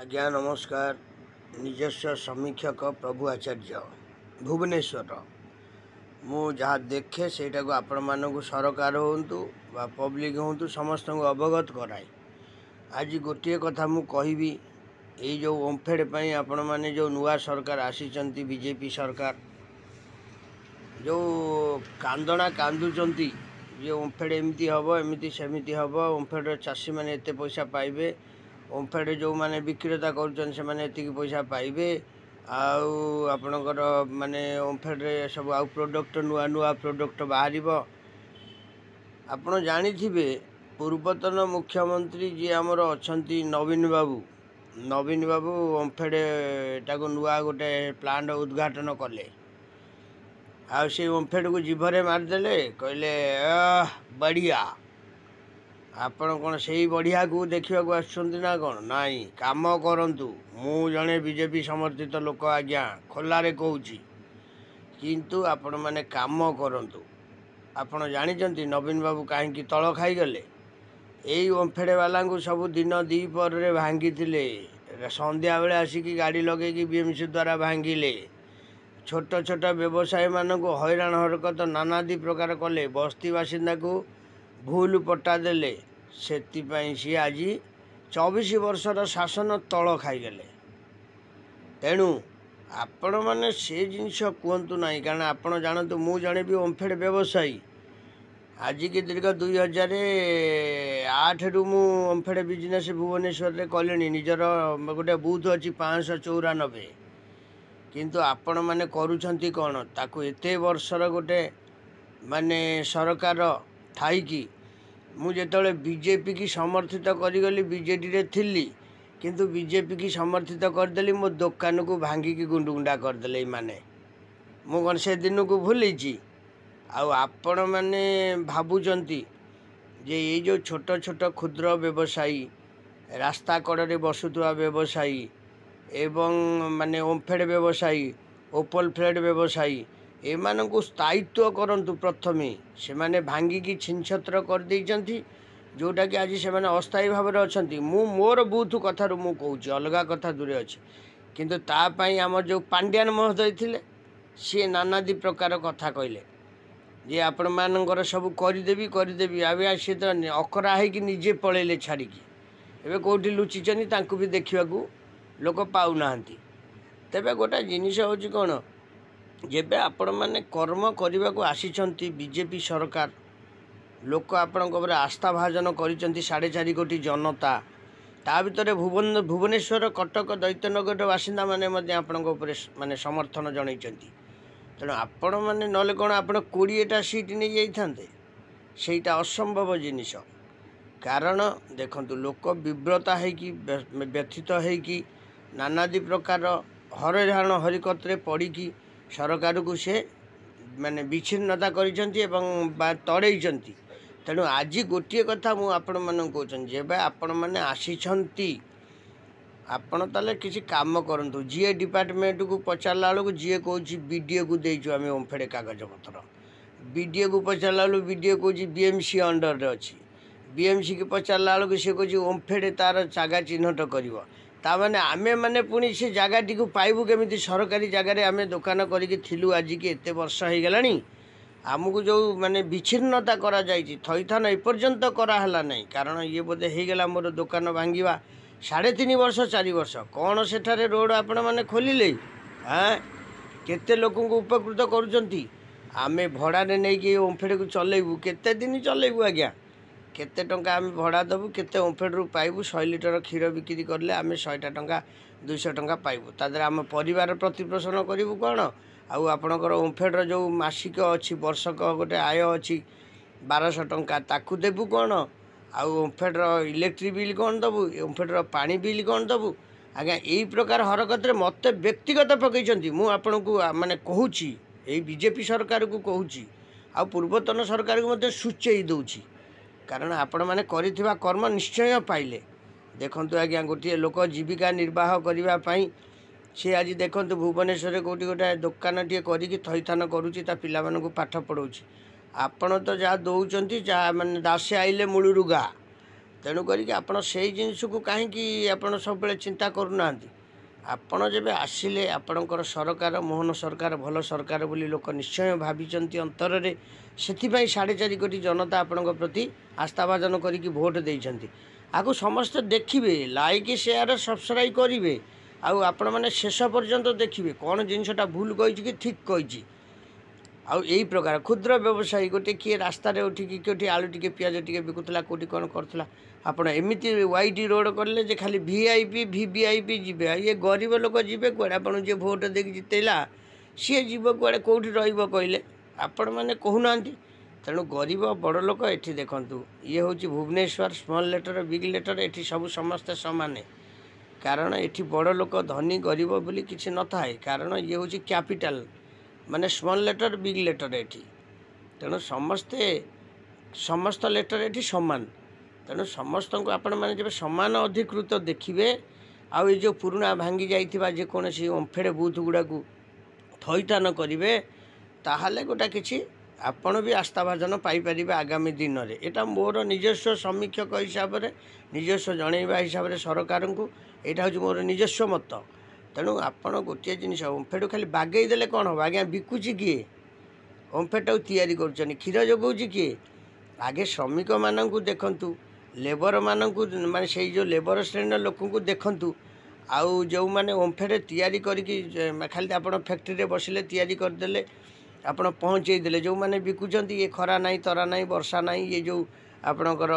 आज्ञा नमस्कार। निजस्व समीक्षक प्रभु आचार्य भुवनेश्वर मु जहाँ देखे सेटा को आपण मानक सरकार होंतु बा पब्लिक होंतु समस्त को अवगत कराए। आज गोटे कथा मु कहबी ये जो ओम्फेड पई आपण माने जो नुआ सरकार आसीचंती बीजेपी सरकार जो कांदना कांदुचंती जे ओम्फेड एमती हबो एमती सेमती हबो ओम्फेड चाषी माने एते पैसा पाइबे ओम्फेड जो माने विक्रेता करुचन से माने एतिक पैसा पाइबे आपणकर माने ओम्फेड रे सब आउ प्रोडक्ट नुआ नुआ प्रोडक्ट बाहर आपण जानिथिबे पूर्वतन मुख्यमंत्री जी आमर अछंती नवीन बाबू ओम्फेड ताको नुआ गोटे प्लांट उद्घाटन कले आ से ओम्फेड को जीभरे मारदेले कहले बढ़िया आपण कौन से बढ़िया को देखा आसुना कौन नाई काम करंतु मु जड़े बीजेपी समर्थित लोक आज्ञा खोलारे कहूँ किंतु आपण माने काम करंतु। आपण जानिचंती नवीन बाबू कहीं तल खाईगले यही ओम्फेड वाला को सब दिन दीपर भांगी संध्या बेले आसिकी गाड़ी लगे बीएमसी द्वारा भांगिले छोट छोट व्यवसायी मानक हैरान हरकत नानादी प्रकार कले बस्ती बासिंदा को भूल पट्टा देले सेतिपाई सी आज 24 वर्षर शासन तल खाईगले। तेणु आपण मैंने से जिनस कहतु ना कारण आपण जानतु मु जड़े भी ओम्फेड व्यवसायी आज की दीर्घ 2008 रु मु ओम्फेड बिजनेस भुवनेश्वर रे कले निजर गोटे बूथ अच्छी 594 किंतु आपण मैंने करुछंती कौन ताकू एते वर्षर गोटे माने सरकार थाई कि मुझे बीजेपी की समर्थित करी बीजेडी रे थिली किंतु बीजेपी की समर्थित करदेली मो दुकान को भांगिकी गुंडुगुंडा करदे माने मु कौन से दिन को भूली आपण मैंने भावुचंती जे ये जो छोट छोट क्षुद्र व्यवसायी रास्ता कड़े बसुवा व्यवसायी एवं माने ओम्फेड व्यवसायी ओपल फ्रेड व्यवसायी एमान को स्थायित्व करंतु प्रथमे से माने भांगिकी छिनछत्र कर देइचंती जोटा कि आज से माने अस्थायी भाव में अछंती। मु मोर बूथ कथारू मु कहूँ अलगा कथा दूरे अच्छे किंतु तापाई आम जो पांड्यान महोदय थिले सी नानादी प्रकार कथा कहले जे आपण मानकर सब करदेवी आवे सी तो अकरा है कि निजे पलैले छाड़िकी एवं कौटी लुचिचंती तांकु भी देखा लोक पाऊना। तेबे गोटा जिनिस होची कौन जेबे आपण माने कर्म करने को आसीचंती बीजेपी सरकार लोक आपण आस्था भाजन करिचंती 4.5 कोटी जनता ता भीतर भुवनेश्वर कटक दैत्यनगर बासिंदा माने मध्य आपण माने समर्थन जनइचंती। तेणु आपण माने नले कोन आपण 20टा सीट नहीं जाइथांते सेटा असंभव जिनिस कारण देखंतु लोक विव्रता है कि व्यथित है कि नानादी प्रकार हरिधारण हरिकतरे पड़ी कि सरकार को से माने विच्छिन्नता तड़ेइचंती। तेणु आज गोटे कथा मु आपण मन कहूँ जेब आपण मैंने आसीचंती आपण ताले किसी काम करंतु जीए डिपार्टमेंट को पचारला बेलू जीए कौच बीडीओ को देचु आम ओम्फेड कागज पत्र बीडीओ को पचारला बेलू बीडीओ कौच बीएमसी अंडर रे अच्छी बीएमसी को पचारला बेलू सी कौच ओम्फेड तार जगह चिन्हट कर ताने आमे माने पुणी से जगहटी को पाइबू केमिति सरकारी जगार आम दुकान करिकी थिलु आज की एते वर्ष हो गलानी आमको जो माने विच्छिन्नता करा जाइछि थैथान एपर्यंत कराला नहीं कारण ये बोधे हो गला मोर दुकान भांगिबा 3.5 वर्ष 4 वर्ष कौन सेठारे रोड आपण माने खोलिले हाँ केते लोक को उपकृत करुचंती आमे भड़ा नहीं कि ओम्फेड को चलेबू केते दिन चलेबू आज्ञा केते टंका आम भड़ा देबू केते ओम्फेड रू पाइबू 100 लिटर क्षीर बिक्री करले आम 100टा टंका 200 टंका पाइबू तादर आम परिवार प्रतिपोषण करूँ कौन आउ आपणकर ओम्फेड जो मासिक अच्छी वर्षक गोटे आय अच्छी 1200 टंका ताकू देबू कौन आउ ओम्फेड इलेक्ट्रिक बिल कौन दबू ओम्फेड पानी बिल कौन दबू आज्ञा यही प्रकार हरकत मत व्यक्तिगत पकईचंती मु आपन को माने कहूँ यही बीजेपी सरकार को कहूँ आ पूर्वतन सरकार को मत सूचई दौची कारण आपण मैंने करिथिबा कर्म निश्चय पाइले देखंतु आज्ञा गोटे लोक जीविका निर्वाह करने सी आज देखंतु भुवनेश्वर कोटी गोटे दुकान टे करिकी थैथान करुच्ची ता पिला मानकु पाठ पढ़ाऊँ आपण तो जहाँ दौरान जहाँ मैंने दासे आइले मूलरू गा तेणुक आप जिनस को कहीं आप सब चिंता करूना आपण जब आसिले आपणकर सरकार मोहन सरकार भल सरकार बोली लोक निश्चय भावी अंतर में से 4.5 कोटी जनता आपण प्रति आस्थाभाजन करके भोट देते आगु समस्त देखिए लाइक शेयर सब्सक्राइब करेंगे आपण मैंने शेष पर्यंत देखिए कौन जिनसा भूल कही कि ठीक कही यही प्रकार क्षुद्र व्यवसायी गोटे किए रास्ता उठिकी कौटी आलू टे पिज टे बिकुला कौटी कौन करूला आपड़ एमती वाईटी रोड कले जे खाली वीआईपी वीवीआईपी जी ये गरीब लोक जी कड़े आप भोट देख जितेला सी जीव कड़े कौटी रहिले आपण मैंने कहूना तेणु गरीब बड़ लोक ये देखु ये हूँ Bhubaneswar small letter big letter ये सब समस्ते सामान कारण ये बड़ लोक धनी गरीब बोली किसी न थाए कारण ये हूँ कैपिटल माने स्मॉल लेटर बिग लेटर ये तेणु समस्ते समस्त लेटर ये सामान तेणु समस्त को आपण मैंने जब सामान अधिकृत देखिए आउ ये जो पुराना भांगी जाइथिबा जेकोसी ओम्फेड बूथ गुड़ा को थईतान करेंगे ताहले गोटा किसी आपण भी आस्थाभाजन पाइपर आगामी दिन में यहाँ मोर निजस्व समीक्षक हिसाब से निजस्व जनइबा हिसाब से सरकार को यहाँ हूँ मोर निजस्व मत तेणु आपण गोटे जिन ओम्फेड खाली बागई देले कौन हम आज्ञा बिकुची किए ओम्फेड तैयारी कर क्षीर जगाऊँच किए आगे श्रमिक मानू देखु लेबर मानू माने से जो लेबर श्रेणी लोक देखु आउ जो मैंने ओम्फेड तैयारी करके खाली आप फैक्ट्री बसिले तैयारी करदे आप पहुँचे देले जो मैंने बिकुंट ये खरा नहीं तरा नहीं वर्षा नहीं ये जो आपणकर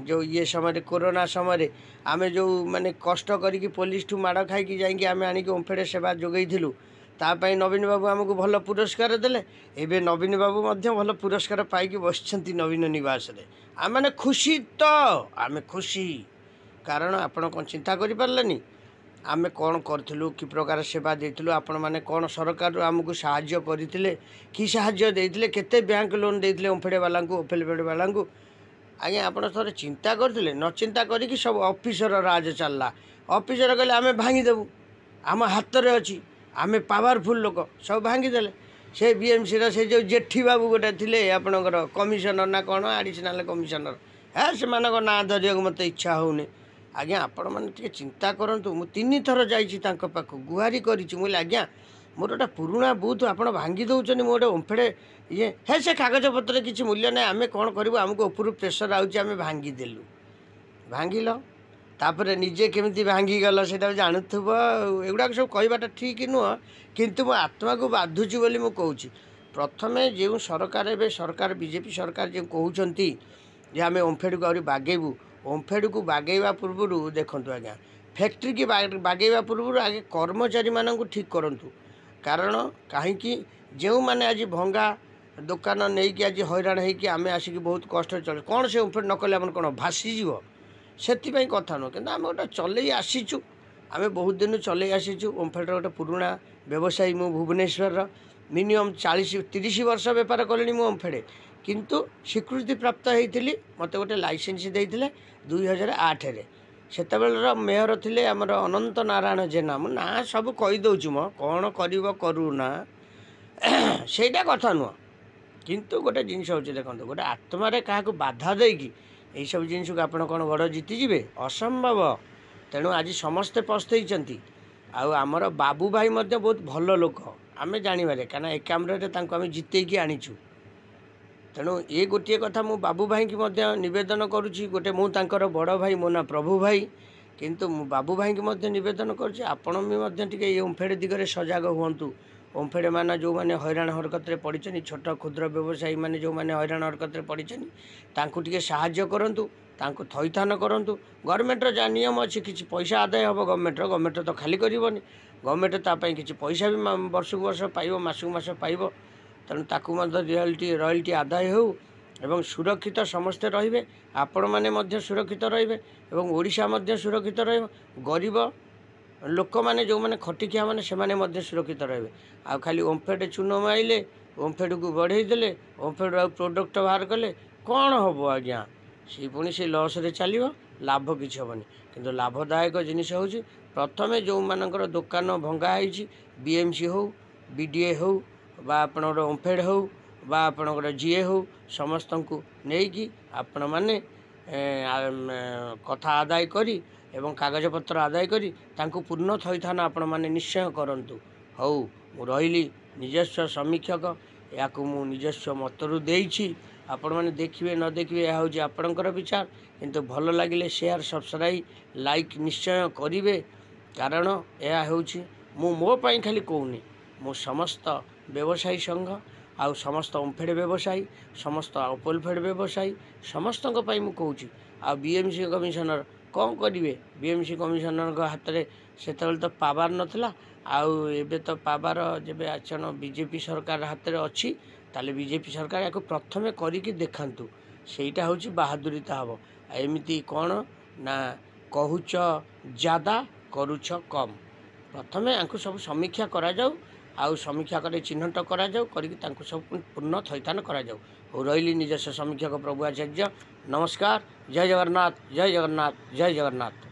जो ये समय कोरोना समय आम जो माने कष्ट करके पुलिस ठू माड़ खाई जाकि आम आणिक ओम्फेड सेवा जोगेलु तापाई नवीन बाबू आमको भल पुरस्कार देले एबे नवीन बाबू भल पुरस्कार पाई बस नवीन निवास आम मैंने खुशी तो आम खुशी कारण आपण कौन चिंता करें आम कौन करूँ कि प्रकार सेवा देलु आपण मैंने कौन सरकार आमको साहाय्य करते कि साहाय्य देते केते बैंक लोन देते ओम्फेड वाला ओम्फेड वाला आज्ञा आप थोड़े चिंता करते न चिंता करी सब ऑफिसर राज चलला ऑफिसर कहले आम भांगीदेबू आम हाथ में अच्छी आम पावरफुल लोक सब भांगीदेले से बीएमसी से जो जेठी बाबू गोटे थे आपणकर कमिशनर ना कौन एडिशनल कमिशनर है से ना धरिया मत इच्छा होनी आज्ञा आपण मैंने चिंता करूँ मुझे 3 थर जाख गुहारी कर आज्ञा मोर गोटे पुराना बूथ आप भांगी दौरान मोटे ओम्फेड ये है से कागज पत्र किसी मूल्य ना आम कौन करूँ आमको ऊपर प्रेसर आम भांगीदेलु भांगिल तापर निजे केमी भांगीगल से जानूब एगुड़ा सब कहवाटा ठीक नुह किंतु मो आत्मा को बाधुची बोली मुझे कहूँ प्रथम जो सरकार ए सरकार बीजेपी सरकार जो कहते आम ओम्फेड को आहरी बागेबू ओम्फेड को बागेवा पूर्व देखु आज्ञा फैक्ट्री की बागेवा पूर्व आगे कर्मचारी मानू ठीक करूँ कारण कहीं जो मैंने आज भंगा दुकान नहीं कि आज हैरान होगी आम आसिक बहुत कष्ट चल कौन से ओम्फेड न कले आम कौन भासीज से कथा नुह कि आम गोटे चल आसीचु आम बहुत दिन चल आसीचु ओम्फेड गोटे पुराना व्यवसायी मु भुवनेश्वर मिनिमम 40-30 वर्ष बेपार कले मु ओम्फेड किंतु स्वीकृति प्राप्त होती मत गोटे लाइसेंस देते 2008 से मेयर थे आमर अनंत नारायण जेना ना सब कहीदे मो कौन करूना सेटा कथा नुह किंतु गोटे जिनस हो देखो गोटे आत्मार क्या बाधा देकी यही सब जिनस को आपड़ कौन बड़ जीतिजे असंभव तेणु आज समस्ते पस्तई आमर बाबू भाई बहुत भल लोक आम जानवे कहीं ए कैमरे आम जितेकी आनीचु तेणु ये गोटे कथा मु बाबू भाई की नवेदन करुच्ची गोटे मुझर बड़ भाई मो ना प्रभु भाई किंतु मु बाबू भाई की नवेदन करुच्ची आपण भी ओम्फेड दिगरे सजग हुंतु ओम्फेड मान जो मैंने हैरान हरकत पड़ी छोट क्षुद्र व्यवसायी मैंने जो मैंने हैरान हरकत पड़ी टे साहाय्य करूँ थईथान करूँ गवर्नमेंटर जहाँ नियम अच्छी किसी पैसा आदाय हम गवर्नमेंट तो खाली करनी गवर्नमेंट तापाई किसी पैसा भी वर्ष को वर्ष पाइब मासक मास पाइब तेणु ताकू रॉयल्टी आदाय हो एवं सुरक्षित समस्ते रे आपण मैंने सुरक्षित रे ओडिशा सुरक्षित गरीब लोक मैंने जो मैंने खटिकिया मैंने से सुरक्षित रे आ खाली ओम्फेड चून माइले ओम्फेड को बढ़ेदेले ओम्फेड प्रोडक्ट बाहर कले कौन हम आज्ञा सी पुणी से लस रे चलो लाभ किसी हेनी किंतु लाभदायक जिनिस हूँ प्रथम जो मानकर दुकान भंगाई बीएमसी हो बीडीए हो बा आपणकर ओम्फेड हो बा आपणकर जीए हो समस्त को नहीं कि आपण मैंने କଥା ଆଦାୟ କରି ଏବଂ କାଗଜପତ୍ର ଆଦାୟ କରି ତାଙ୍କୁ ପୂର୍ଣ୍ଣ ଥଇଥାନ ଆପଣମାନେ ନିଶ୍ଚୟ କରନ୍ତୁ। ହଉ ମୁଁ ରହିଲି ନିଜସ୍ୱ ସମୀକ୍ଷକ, ଏହାକୁ ମୁଁ ନିଜସ୍ୱ ମତରୁ ଦେଇଛି। ଆପଣମାନେ ଦେଖିବେ ନ ଦେଖିବେ ଏହା ହେଉଛି ଆପଣଙ୍କର ବିଚାର, କିନ୍ତୁ ଭଲ ଲାଗିଲେ ସେୟାର ସବସ୍କ୍ରାଇବ୍ ଲାଇକ୍ ନିଶ୍ଚୟ କରିବେ। କାରଣ ଏହା ହେଉଛି ମୁଁ ମୋ ପାଇଁ ଖାଲି କହୁନି, ମୁଁ ସମସ୍ତ ବ୍ୟବସାୟୀ ସଂଘ ଆଉ ସମସ୍ତ ଓମ୍ଫେଡ୍ ବ୍ୟବସାୟୀ, ସମସ୍ତ ଓପଲଫେଡ୍ ବ୍ୟବସାୟୀ ସମସ୍ତଙ୍କ ପାଇଁ ମୁଁ କହୁଛି। ଆଉ ବିଏମ୍ସି କମିଶନର କ'ଣ କରିବେ? ବିଏମ୍ସି କମିଶନରଙ୍କ ହାତରେ ସେତେବେଳେ ତ ପାୱାର ନଥିଲା, ଆଉ ଏବେ ତ ପାୱାର ଯେବେ ଆଚରଣ ବିଜେପି ସରକାର ହାତରେ ଅଛି, ତାହେଲେ ବିଜେପି ସରକାର ୟାକୁ ପ୍ରଥମେ କରିକି ଦେଖାନ୍ତୁ। ସେଇଟା ହେଉଛି ବାହାଦୁରିତା ହେବ। ଆଉ ଏମିତି କ'ଣ ନା କହୁଛ ଜାଦା କରୁଛ କମ୍। ପ୍ରଥମେ ୟାଙ୍କୁ ସବୁ ସମୀକ୍ଷା କରାଯାଉ, ଆଉ ସମୀକ୍ଷା କରି ଚିହ୍ନଟ କରାଯାଉ, କରିକି ତାଙ୍କୁ ସବୁ ପୂର୍ଣ୍ଣ ଥଇଥାନ କରାଯାଉ। ହଉ ରହିଲି ନିଜସ୍ୱ ସମୀକ୍ଷକ ପ୍ରଭୁ ଆଚାର୍ଯ୍ୟ। ନମସ୍କାର। ଜୟ ଜଗନ୍ନାଥ, ଜୟ ଜଗନ୍ନାଥ, ଜୟ ଜଗନ୍ନାଥ।